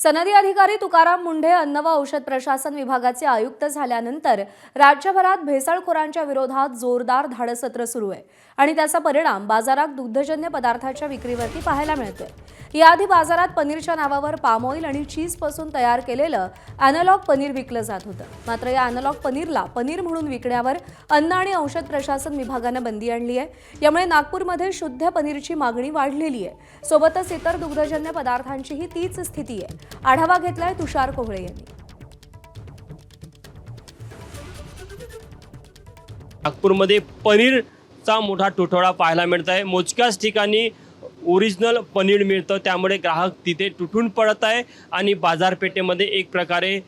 सनदी अधिकारी तुकाराम मुंढे अन्न व औषध प्रशासन विभागाचे आयुक्त झाल्यानंतर राज्यभरात भेसळखोरांच्या विरोधात जोरदार धाडसत्र सुरू आहे आणि त्याचा परिणाम बाजारात दुग्धजन्य पदार्थांच्या विक्रीवरती पाहायला मिळतोय। याआधी बाजारात पनीरच्या नावावर पाम ऑइल आणि चीज पासून तयार केलेलं अॅनालॉग पनीर विकलं जात होतं। मात्र या अॅनालॉग पनीरला पनीर म्हणून विकण्यावर अन्न आणि औषध प्रशासन विभागाने बंदी आणली आहे। यामुळे नागपूरमध्ये शुद्ध पनीरची मागणी वाढलेली आहे। सोबतच इतर दुग्धजन्य पदार्थांचीही तीच स्थिती आहे। आढावा घेतलाय तुषार कोहळे यांनी। नागपूरमध्ये पनीरचा मोठा तुटवडा पाहायला मिळत आहे। मोजक्याच ठिकाणी ओरिजिनल पनीर मिळतं, त्यामुळे ग्राहक तिथे तुटून पडत आहे आणि बाजारपेठेमध्ये एक प्रकारे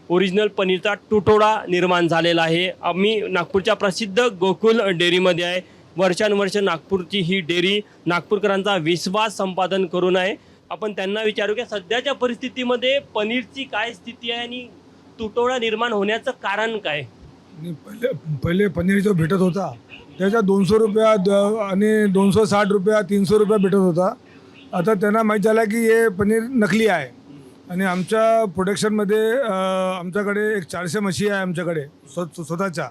ओरिजिनल पनीरचा तुटवडा निर्माण झालेला आहे। आम्ही नागपूरच्या प्रसिद्ध गोकुल डेअरीमध्ये आहे। वर्षानुवर्ष नागपूरची ही डेअरी नागपूरकरांचा विश्वास संपादन करून आहे। आपण त्यांना विचारू की सध्याच्या परिस्थितीमध्ये पनीरची काय स्थिती आहे आणि तुटवडा निर्माण होण्याचं कारण काय? पहिले पनीर जो भेटत होता त्याच्या 200 रुपया आणि 260 रुपया 300 रुपया भेटत होता। आता त्यांना माहीत झालं की हे पनीर नकली आहे आणि आमच्या प्रोडक्शनमध्ये आमच्याकडे एक 400 म्हशी आहे आमच्याकडे स्वतःच्या,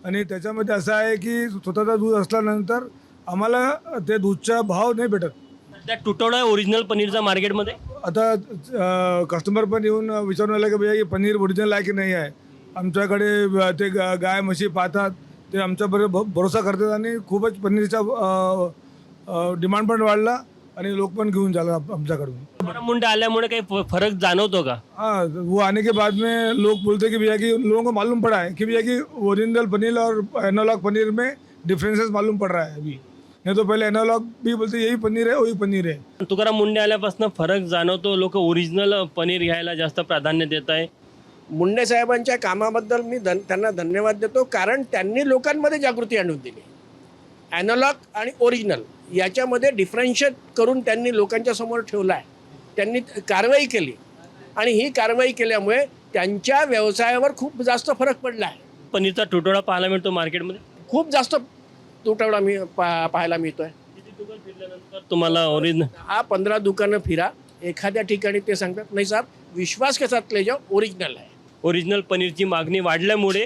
आणि त्याच्यामध्ये असं आहे की स्वतःचा दूध असल्यानंतर आम्हाला ते दूधचा भाव नाही भेटत। त्या तुटवडा आहे ओरिजिनल पनीरचा मार्केटमध्ये। आता कस्टमर पण येऊन विचारून आलं की भैया हे पनीर ओरिजिनल आहे की नाही आहे। आमच्याकडे ते गाय म्हशी पाहतात, ते आमच्याबरोबर भरोसा करतात आणि खूपच पनीरचा डिमांड पण वाढला आणि लोक पण घेऊन झाला आमच्याकडून। तुकाराम मुंढे आल्यामुळे काही फरक जाणवतो का? हाँ, वो आने के बाद में लोग बोलते कि भैया कि उन लोगों को मालूम पड़ा है कि भैया कि ओरिजिनल पनीर और एनालॉग पनीर में डिफरेंसेस मालूम पड़ रहा है अभी। नहीं तो पहले एनालॉग भी बोलते यही पनीर है वही पनीर है। तुकाराम मुंढे आल्यापासून फरक जाणवतो, लोक ओरिजिनल पनीर घ्यायला जास्त प्राधान्य देत आहे। मुंडे साहेबांच्या कामाबद्दल मी त्यांना धन्यवाद देतो, कारण त्यांनी लोकांमध्ये जागृती आणून दिली। ॲनालॉग आणि ओरिजिनल याच्यामध्ये डिफरन्शिएट करून त्यांनी लोकांच्या समोर ठेवला आहे। त्यांनी कारवाई केली आणि ही कारवाई केल्यामुळे त्यांच्या व्यवसायावर खूप जास्त फरक पडला आहे। पनीरचा तुटवडा पाहायला मिळतो मार्केटमध्ये, खूप जास्त तुटवडा पाहायला मिळतोय। किती दुकान फिरल्यानंतर तुम्हाला ओरिजिनल? हा 15 दुकानं फिरा, एखाद्या ठिकाणी ते सांगतात नाही साहेब विश्वास के साथ ले जाओ ओरिजिनल आहे। ओरिजिनल पनीरची मागणी वाढल्यामुळे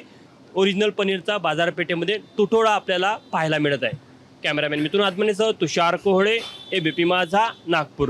ओरिजिनल पनीरचा बाजारपेठेमध्ये तुटवडा आपल्याला पाहायला मिळत आहे। कॅमेरामॅन मिथुन आत्मनेसह तुषार कोहळे, ABP माझा, नागपूर।